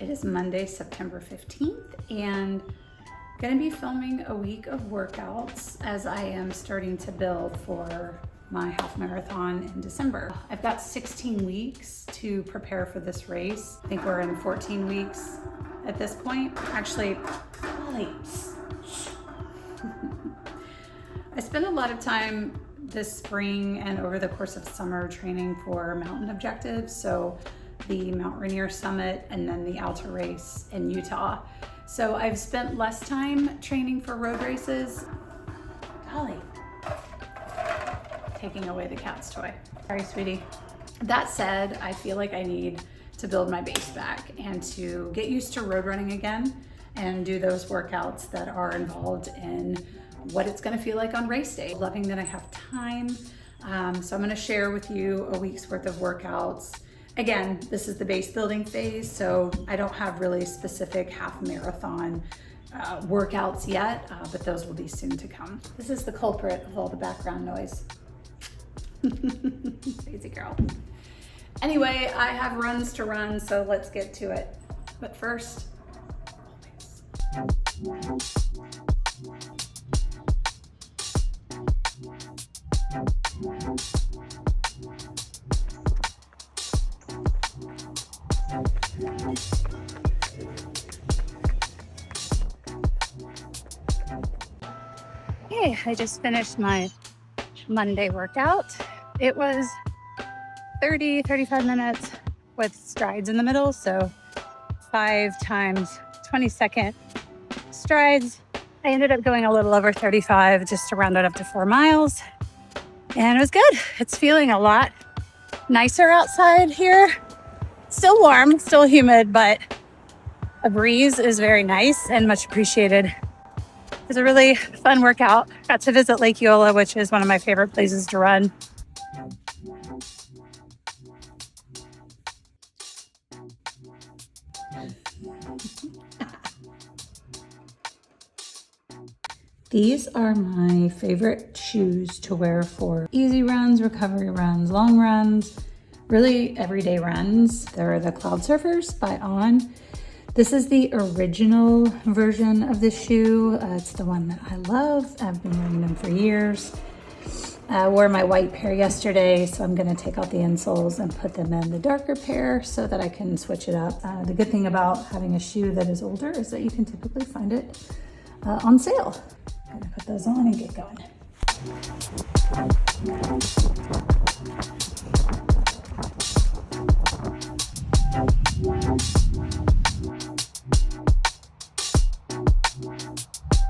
It is Monday, September 15th, and I'm gonna be filming a week of workouts as I am starting to build for my half marathon in December. I've got 16 weeks to prepare for this race. I think we're in 14 weeks at this point. Actually, I spent a lot of time this spring and over the course of summer training for mountain objectives. So the Mount Rainier Summit and then the Alta race in Utah. So I've spent less time training for road races. Dolly, taking away the cat's toy. Sorry, sweetie. That said, I feel like I need to build my base back and to get used to road running again and do those workouts that are involved in what it's gonna feel like on race day. Loving that I have time. So I'm gonna share with you a week's worth of workouts. Again, this is the base building phase, so I don't have really specific half marathon workouts yet, but those will be soon to come. This is the culprit of all the background noise. Crazy girl. Anyway, I have runs to run, so let's get to it. But first, hey, I just finished my Monday workout. It was 35 minutes with strides in the middle, so 5 times 20-second strides. I ended up going a little over 35 just to round it up to 4 miles, and it was good. It's feeling a lot nicer outside here. Still warm, still humid, but a breeze is very nice and much appreciated. It was a really fun workout. Got to visit Lake Eola, which is one of my favorite places to run. These are my favorite shoes to wear for easy runs, recovery runs, long runs, really everyday runs. They're the Cloud Surfers by On. This is the original version of this shoe. It's the one that I love. I've been wearing them for years. I wore my white pair yesterday, so I'm gonna take out the insoles and put them in the darker pair so that I can switch it up. The good thing about having a shoe that is older is that you can typically find it on sale. I'm gonna put those on and get going.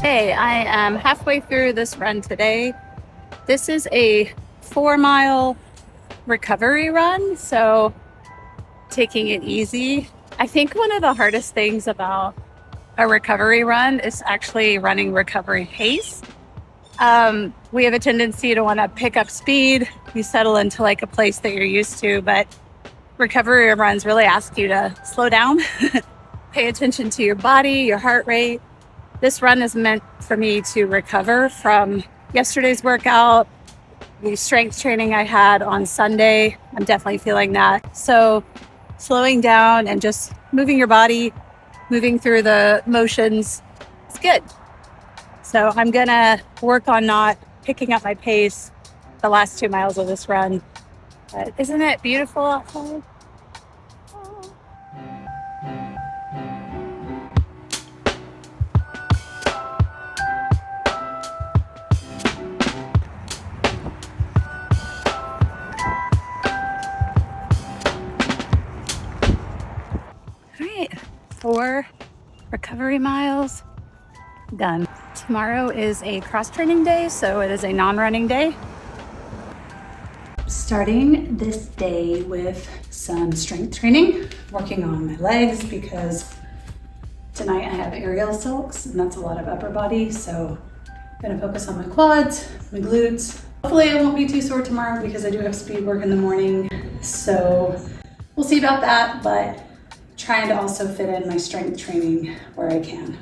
Hey, I am halfway through this run today. This is a 4-mile recovery run, so taking it easy. I think one of the hardest things about a recovery run is actually running recovery pace. We have a tendency to want to pick up speed. You settle into like a place that you're used to, but recovery runs really ask you to slow down, pay attention to your body, your heart rate. This run is meant for me to recover from yesterday's workout, the strength training I had on Sunday. I'm definitely feeling that. So slowing down and just moving your body, moving through the motions, it's good. So I'm gonna work on not picking up my pace the last 2 miles of this run. But isn't it beautiful outside? All right, 4 recovery miles done. Tomorrow is a cross-training day, so it is a non-running day. Starting this day with some strength training, working on my legs because tonight I have aerial silks and that's a lot of upper body, so I'm gonna focus on my quads, my glutes. Hopefully I won't be too sore tomorrow because I do have speed work in the morning, so we'll see about that, but trying to also fit in my strength training where I can.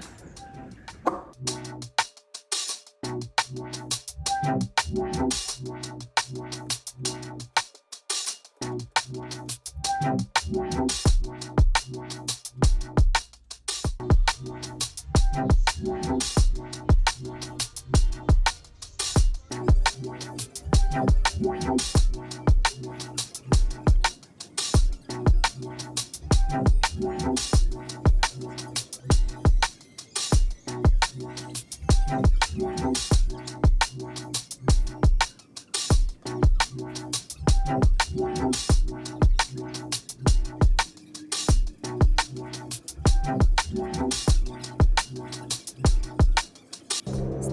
It's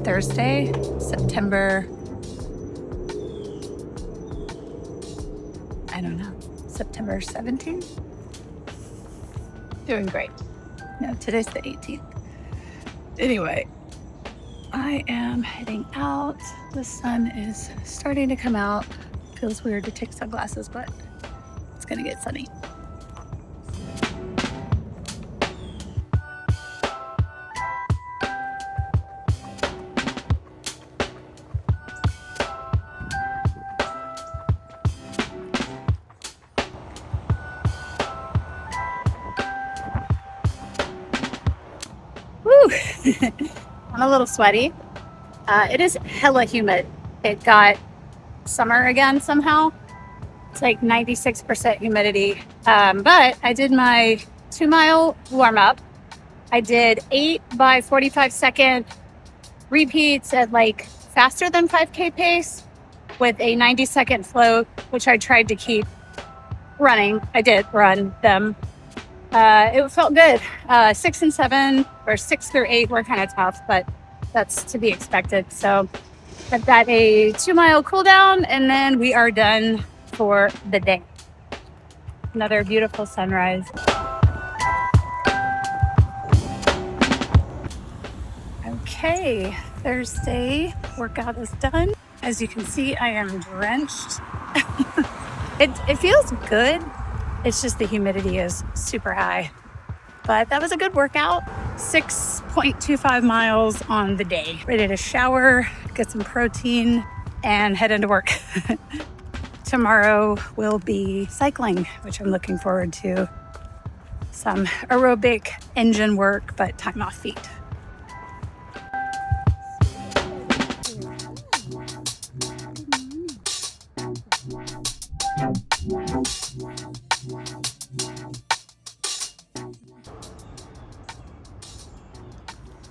Thursday, September 17th. Doing great. No, today's the 18th. Anyway, I am heading out. The sun is starting to come out. Feels weird to take sunglasses, but it's gonna get sunny. Woo! I'm a little sweaty. It is hella humid. It got summer again somehow. It's like 96% humidity. But I did my 2-mile warm up. I did 8 by 45-second repeats at like faster than 5K pace with a 90-second float, which I tried to keep running. I did run them. It felt good. 6 and 7 or 6 through 8 were kind of tough, but that's to be expected. So I've got a 2-mile cool down and then we are done for the day. Another beautiful sunrise. Okay, Thursday workout is done. As you can see, I am drenched. It feels good. It's just the humidity is super high. But that was a good workout. 6.25 miles on the day. Ready to shower, get some protein, and head into work. Tomorrow will be cycling, which I'm looking forward to. Some aerobic engine work, but time off feet.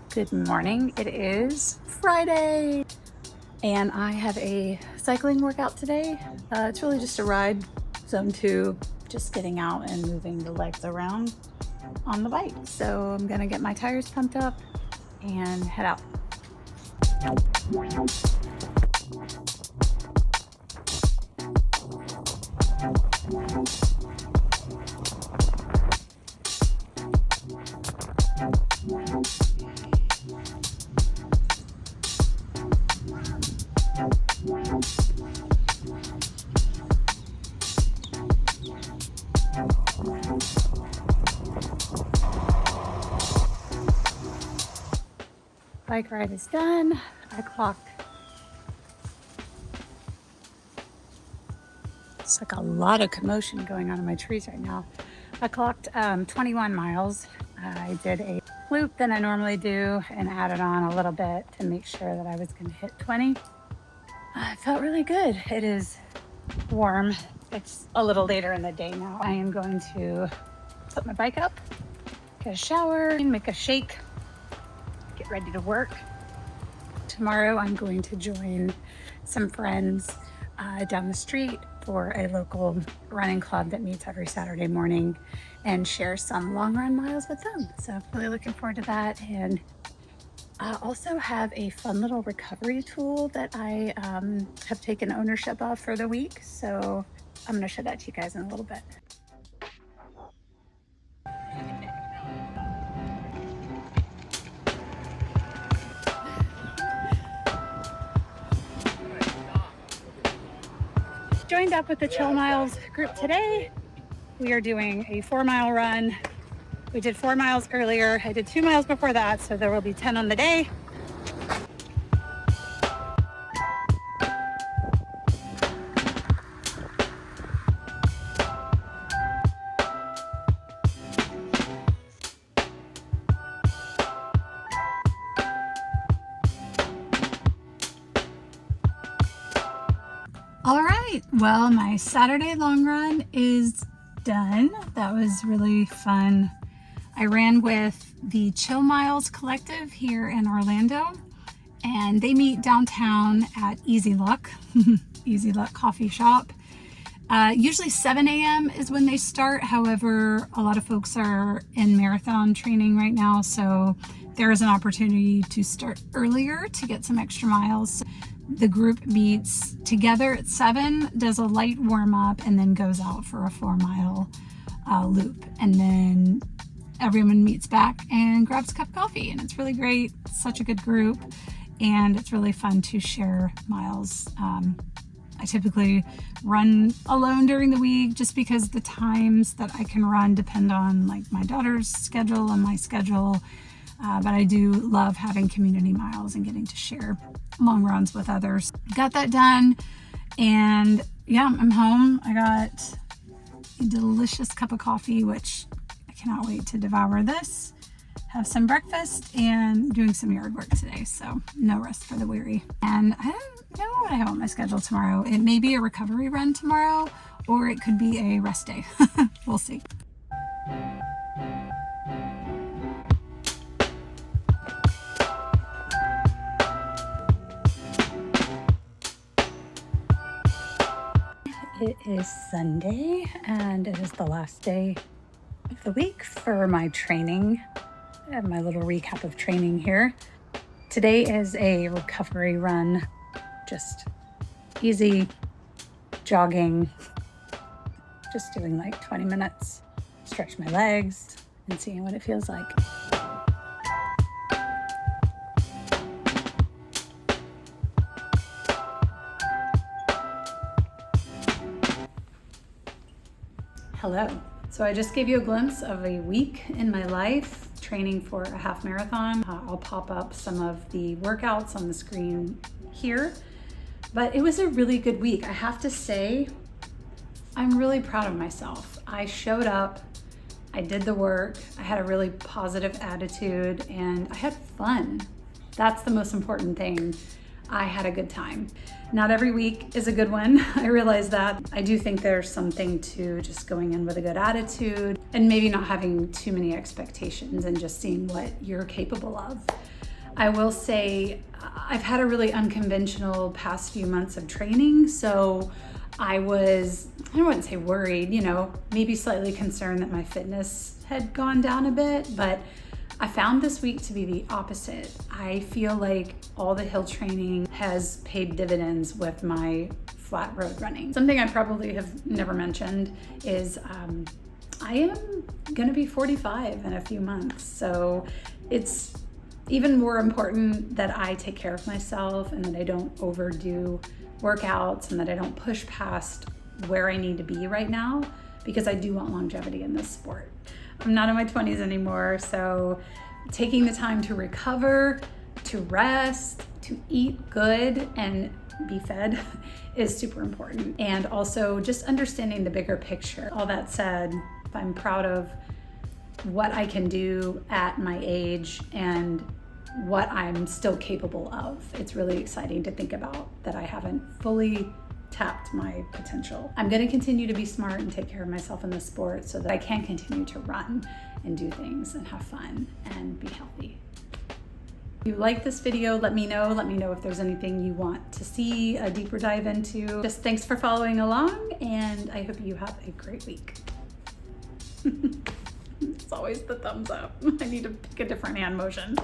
Good morning. It is Friday and I have a cycling workout today. It's really just a ride, zone 2, just getting out and moving the legs around on the bike. So I'm gonna get my tires pumped up and head out. Bike ride is done. I clocked. It's like a lot of commotion going on in my trees right now. I clocked 21 miles. I did a loop than I normally do and added on a little bit to make sure that I was going to hit 20. It felt really good. It is warm. It's a little later in the day now. I am going to put my bike up, get a shower, and make a shake, get ready to work. Tomorrow I'm going to join some friends down the street for a local running club that meets every Saturday morning and share some long run miles with them. So I'm really looking forward to that. And I also have a fun little recovery tool that I have taken ownership of for the week. So I'm going to show that to you guys in a little bit. Joined up with the Chill Miles group today. We are doing a 4-mile run. We did 4 miles earlier. I did 2 miles before that, so there will be 10 on the day. All right, well, my Saturday long run is done. That was really fun. I ran with the Chill Miles Collective here in Orlando, and they meet downtown at Easy Luck, Easy Luck Coffee Shop. Usually 7 a.m. is when they start. However, a lot of folks are in marathon training right now, so there is an opportunity to start earlier to get some extra miles. The group meets together at 7, does a light warm up, and then goes out for a 4-mile loop. And then everyone meets back and grabs a cup of coffee, and it's really great. It's such a good group, and it's really fun to share miles. I typically run alone during the week just because the times that I can run depend on like my daughter's schedule and my schedule. But I do love having community miles and getting to share long runs with others. Got that done, and yeah, I'm home. I got a delicious cup of coffee, which I cannot wait to devour this, have some breakfast, and doing some yard work today, so no rest for the weary. And I don't know what I have on my schedule tomorrow. It may be a recovery run tomorrow, or it could be a rest day. We'll see. It is Sunday, and it is the last day of the week for my training. I have my little recap of training here. Today is a recovery run, just easy jogging, just doing like 20 minutes, stretch my legs and seeing what it feels like. Hello. So I just gave you a glimpse of a week in my life training for a half marathon. I'll pop up some of the workouts on the screen here, but it was a really good week. I have to say, I'm really proud of myself. I showed up, I did the work, I had a really positive attitude, and I had fun. That's the most important thing. I had a good time. Not every week is a good one. I realize that. I do think there's something to just going in with a good attitude and maybe not having too many expectations and just seeing what you're capable of. I will say I've had a really unconventional past few months of training, so I wouldn't say worried, maybe slightly concerned that my fitness had gone down a bit, but I found this week to be the opposite. I feel like all the hill training has paid dividends with my flat road running. Something I probably have never mentioned is I am gonna be 45 in a few months. So it's even more important that I take care of myself and that I don't overdo workouts and that I don't push past where I need to be right now, because I do want longevity in this sport. I'm not in my 20s anymore, so taking the time to recover, to rest, to eat good and be fed is super important. And also just understanding the bigger picture. All that said, I'm proud of what I can do at my age and what I'm still capable of. It's really exciting to think about that I haven't fully tapped my potential. I'm going to continue to be smart and take care of myself in the sport so that I can continue to run and do things and have fun and be healthy. If you like this video, let me know. Let me know if there's anything you want to see a deeper dive into. Just thanks for following along, and I hope you have a great week. It's always the thumbs up. I need to pick a different hand motion.